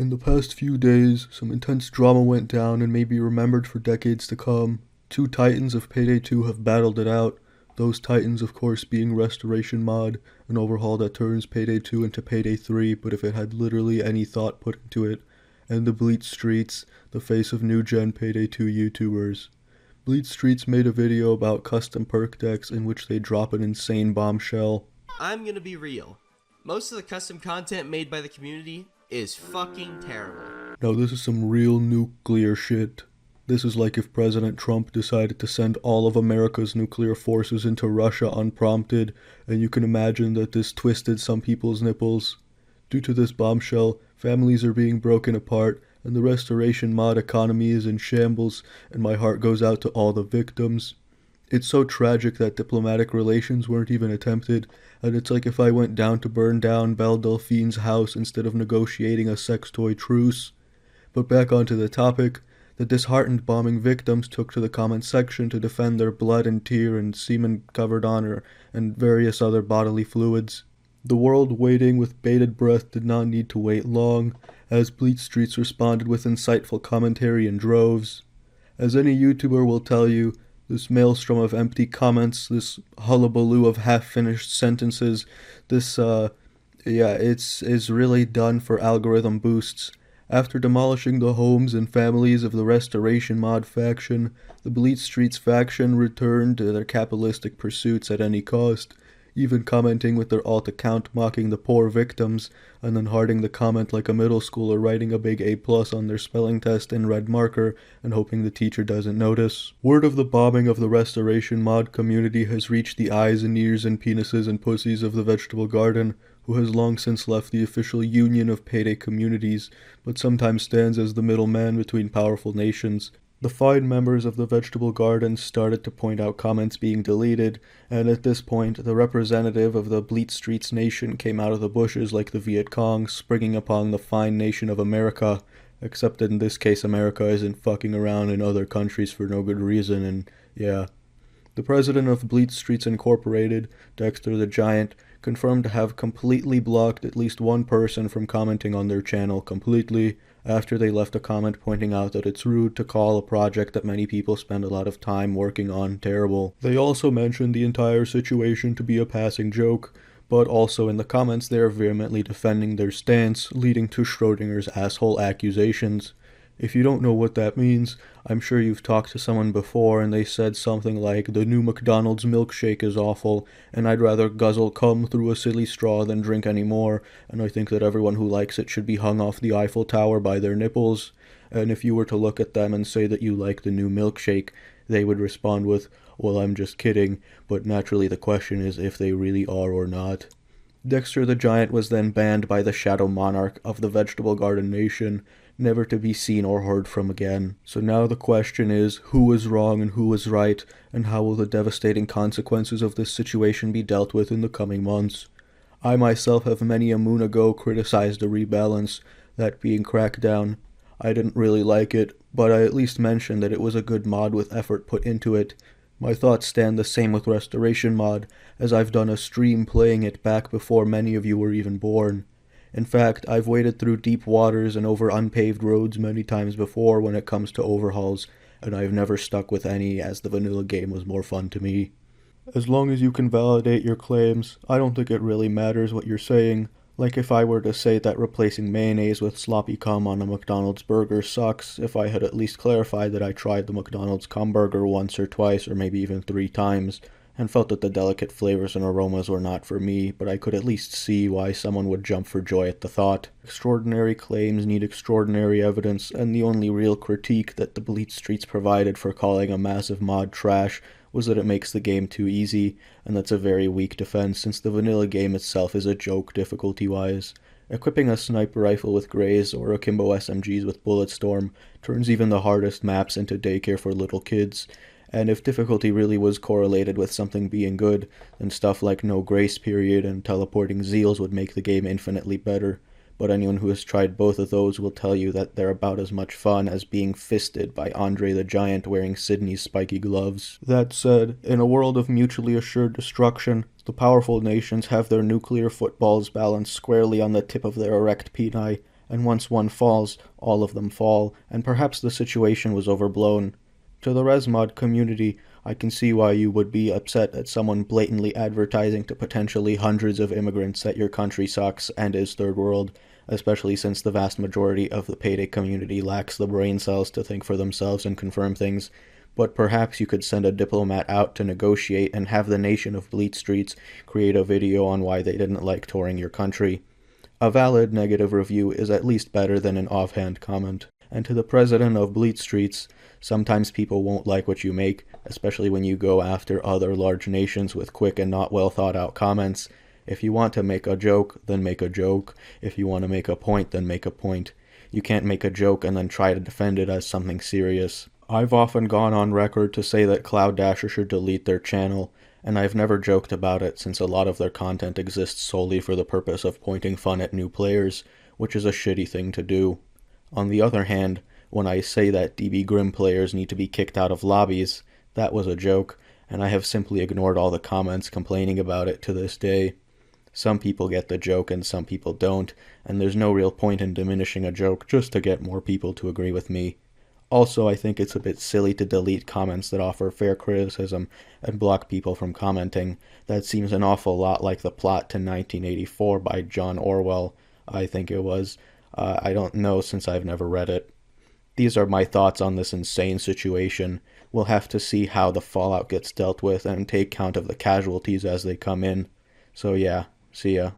In the past few days, some intense drama went down and may be remembered for decades to come. Two titans of Payday 2 have battled it out, those titans of course being Restoration Mod, an overhaul that turns Payday 2 into Payday 3 but if it had literally any thought put into it, and the Bleach Streets, the face of new-gen Payday 2 YouTubers. Bleach Streets made a video about custom perk decks in which they drop an insane bombshell. I'm gonna be real. Most of the custom content made by the community is fucking terrible. Now this is some real nuclear shit. This is like if President Trump decided to send all of America's nuclear forces into Russia unprompted, and you can imagine that this twisted some people's nipples. Due to this bombshell, families are being broken apart, and the Restoration Mod economy is in shambles, and my heart goes out to all the victims. It's so tragic that diplomatic relations weren't even attempted, and it's like if I went down to burn down Belle Delphine's house instead of negotiating a sex toy truce. But back onto the topic, the disheartened bombing victims took to the comment section to defend their blood and tear and semen-covered honor and various other bodily fluids. The world waiting with bated breath did not need to wait long, as Bleach Streets responded with insightful commentary in droves. As any YouTuber will tell you, this maelstrom of empty comments, this hullabaloo of half-finished sentences, it's really done for algorithm boosts. After demolishing the homes and families of the Restoration Mod faction, the Bleach Streets faction returned to their capitalistic pursuits at any cost, even commenting with their alt account mocking the poor victims, and then hearting the comment like a middle schooler writing a big A+ on their spelling test in red marker and hoping the teacher doesn't notice. Word of the bombing of the Restoration Mod community has reached the eyes and ears and penises and pussies of the Vegetable Garden, who has long since left the official union of Payday communities, but sometimes stands as the middleman between powerful nations. The fine members of the Vegetable Garden started to point out comments being deleted, and at this point, the representative of the Bleach Streets nation came out of the bushes like the Viet Cong, springing upon the fine nation of America, except that in this case America isn't fucking around in other countries for no good reason, and yeah. The president of Bleach Streets Incorporated, Dexter the Giant, confirmed to have completely blocked at least one person from commenting on their channel completely, after they left a comment pointing out that it's rude to call a project that many people spend a lot of time working on terrible. They also mentioned the entire situation to be a passing joke, but also in the comments they are vehemently defending their stance, leading to Schrodinger's asshole accusations. If you don't know what that means, I'm sure you've talked to someone before and they said something like, the new McDonald's milkshake is awful, and I'd rather guzzle cum through a silly straw than drink any more, and I think that everyone who likes it should be hung off the Eiffel Tower by their nipples. And if you were to look at them and say that you like the new milkshake, they would respond with, well, I'm just kidding, but naturally the question is if they really are or not. Dexter the Giant was then banned by the Shadow Monarch of the Vegetable Garden Nation, never to be seen or heard from again. So now the question is, who was wrong and who was right, and how will the devastating consequences of this situation be dealt with in the coming months? I myself have many a moon ago criticized the rebalance, that being Crackdown. I didn't really like it, but I at least mentioned that it was a good mod with effort put into it. My thoughts stand the same with Restoration Mod, as I've done a stream playing it back before many of you were even born. In fact, I've waded through deep waters and over unpaved roads many times before when it comes to overhauls, and I've never stuck with any as the vanilla game was more fun to me. As long as you can validate your claims, I don't think it really matters what you're saying. Like if I were to say that replacing mayonnaise with sloppy cum on a McDonald's burger sucks, if I had at least clarified that I tried the McDonald's cum burger once or twice or maybe even 3 times, and felt that the delicate flavors and aromas were not for me, but I could at least see why someone would jump for joy at the thought. Extraordinary claims need extraordinary evidence, and the only real critique that the Bleach Streets provided for calling a massive mod trash was that it makes the game too easy, and that's a very weak defense since the vanilla game itself is a joke difficulty-wise. Equipping a sniper rifle with Grays or akimbo SMGs with Bulletstorm turns even the hardest maps into daycare for little kids, and if difficulty really was correlated with something being good, then stuff like no grace period and teleporting Zeals would make the game infinitely better. But anyone who has tried both of those will tell you that they're about as much fun as being fisted by Andre the Giant wearing Sydney's spiky gloves. That said, in a world of mutually assured destruction, the powerful nations have their nuclear footballs balanced squarely on the tip of their erect peni, and once one falls, all of them fall, and perhaps the situation was overblown. To the ResMod community, I can see why you would be upset at someone blatantly advertising to potentially hundreds of immigrants that your country sucks and is third world, especially since the vast majority of the Payday community lacks the brain cells to think for themselves and confirm things. But perhaps you could send a diplomat out to negotiate and have the nation of Bleat Streets create a video on why they didn't like touring your country. A valid negative review is at least better than an offhand comment. And to the president of Bleat Streets, sometimes people won't like what you make, especially when you go after other large nations with quick and not well thought out comments. If you want to make a joke, then make a joke. If you want to make a point, then make a point. You can't make a joke and then try to defend it as something serious. I've often gone on record to say that Cloud Dasher should delete their channel, and I've never joked about it since a lot of their content exists solely for the purpose of pointing fun at new players, which is a shitty thing to do. On the other hand, when I say that DB Grimm players need to be kicked out of lobbies, that was a joke, and I have simply ignored all the comments complaining about it to this day. Some people get the joke and some people don't, and there's no real point in diminishing a joke just to get more people to agree with me. Also, I think it's a bit silly to delete comments that offer fair criticism and block people from commenting. That seems an awful lot like the plot to 1984 by John Orwell, I think it was. I don't know since I've never read it. These are my thoughts on this insane situation. We'll have to see how the fallout gets dealt with and take count of the casualties as they come in. So yeah, see ya.